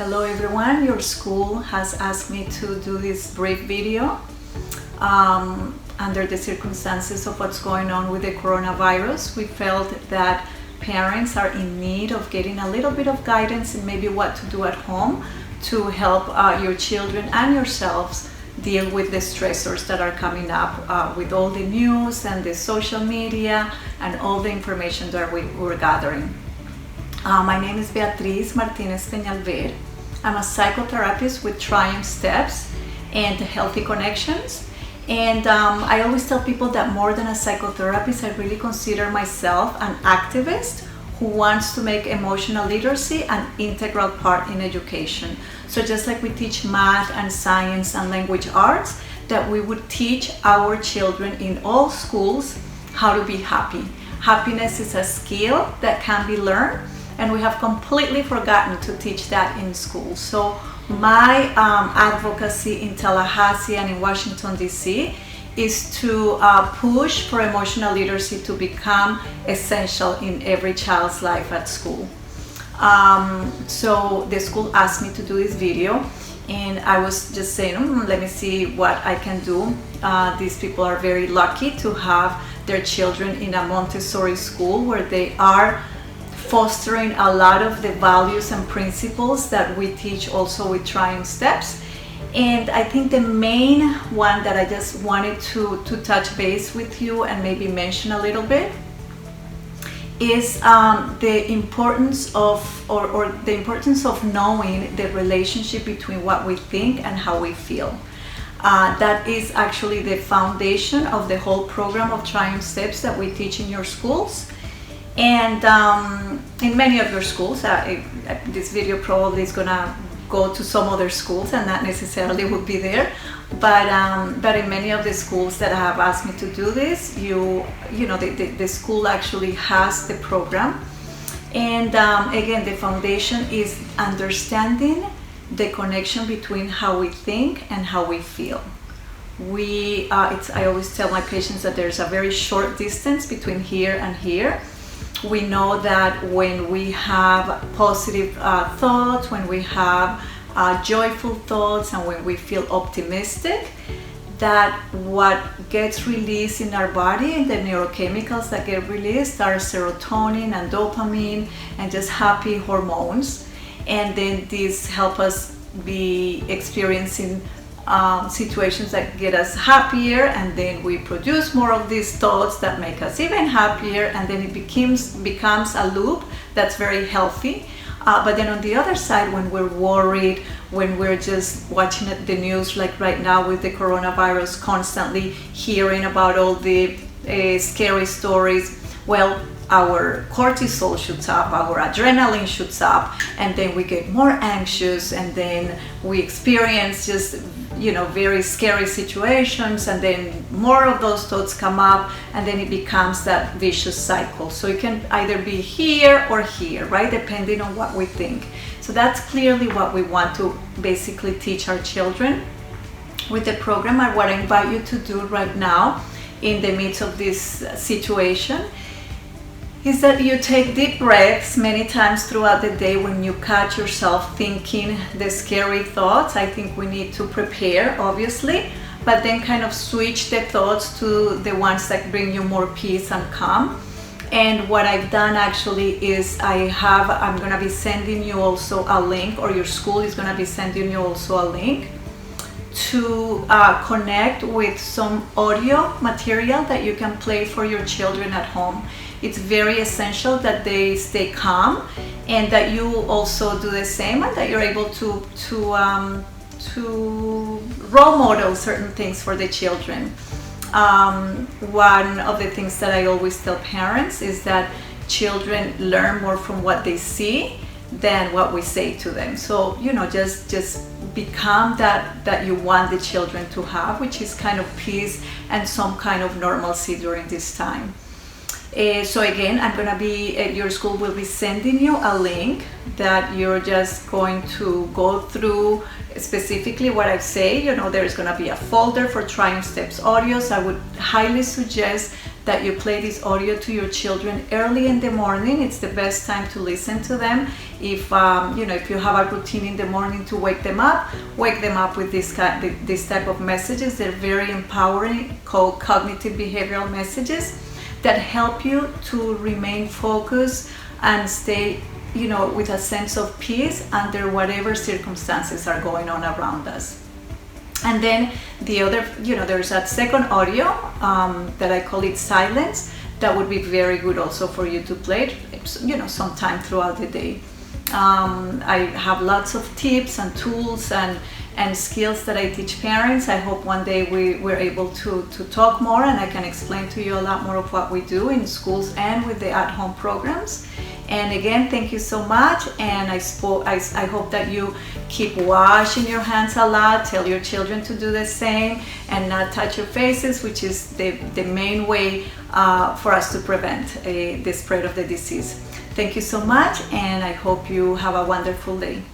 Hello everyone, your school has asked me to do this brief video under the circumstances of what's going on with the coronavirus. We felt that parents are in need of getting a little bit of guidance and maybe what to do at home to help your children and yourselves deal with the stressors that are coming up with all the news and the social media and all the information that we're gathering. My name is Beatriz Martinez. I'm a psychotherapist with Triumph Steps and Healthy Connections. And I always tell people that more than a psychotherapist, I really consider myself an activist who wants to make emotional literacy an integral part in education. So just like we teach math and science and language arts, that we would teach our children in all schools how to be happy. Happiness is a skill that can be learned, and we have completely forgotten to teach that in school. So my advocacy in Tallahassee and in Washington, D.C. is to push for emotional literacy to become essential in every child's life at school. So the school asked me to do this video, and I was just saying, let me see what I can do. These people are very lucky to have their children in a Montessori school where they are fostering a lot of the values and principles that we teach also with Triumph Steps. And I think the main one that I just wanted to touch base with you and maybe mention a little bit is the importance of or the importance of knowing the relationship between what we think and how we feel. That is actually the foundation of the whole program of Triumph Steps that we teach in your schools. And in many of your schools, this video probably is gonna go to some other schools and not necessarily would be there, but in many of the schools that have asked me to do this, the school actually has the program. And again, the foundation is understanding the connection between how we think and how we feel. I always tell my patients that there's a very short distance between here and here. We know that when we have positive thoughts, when we have joyful thoughts, and when we feel optimistic, that what gets released in our body and the neurochemicals that get released are serotonin and dopamine and just happy hormones. And then these help us be experiencing situations that get us happier, and then we produce more of these thoughts that make us even happier, and then it becomes a loop that's very healthy. But then on the other side, when we're worried, when we're just watching the news like right now with the coronavirus, constantly hearing about all the scary stories, well, our cortisol shoots up, our adrenaline shoots up, and then we get more anxious, and then we experience just very scary situations, and then more of those thoughts come up, and then it becomes that vicious cycle. So it can either be here or here, right, depending on what we think. So that's clearly what we want to basically teach our children with the program. And what I invite you to do right now in the midst of this situation is that you take deep breaths many times throughout the day when you catch yourself thinking the scary thoughts. I think we need to prepare, obviously, but then kind of switch the thoughts to the ones that bring you more peace and calm. And what I've done actually is I'm gonna be sending you also a link, or your school is gonna be sending you also a link to connect with some audio material that you can play for your children at home. It's very essential that they stay calm, and that you also do the same, and that you're able to role model certain things for the children. One of the things that I always tell parents is that children learn more from what they see than what we say to them. So just become that you want the children to have, which is kind of peace and some kind of normalcy during this time. So again, your school will be sending you a link that you're just going to go through specifically what I say. There's going to be a folder for Triumph Steps audios. I would highly suggest that you play this audio to your children early in the morning. It's the best time to listen to them. If if you have a routine in the morning to wake them up with this type of messages. They're very empowering, called cognitive behavioral messages that help you to remain focused and stay with a sense of peace under whatever circumstances are going on around us. And then the other, there's that second audio that I call it silence. That would be very good also for you to play, sometime throughout the day. I have lots of tips and tools and skills that I teach parents. I hope one day we're able to talk more, and I can explain to you a lot more of what we do in schools and with the at-home programs. And again, thank you so much, and I hope that you keep washing your hands a lot. Tell your children to do the same and not touch your faces, which is the main way for us to prevent the spread of the disease. Thank you so much, and I hope you have a wonderful day.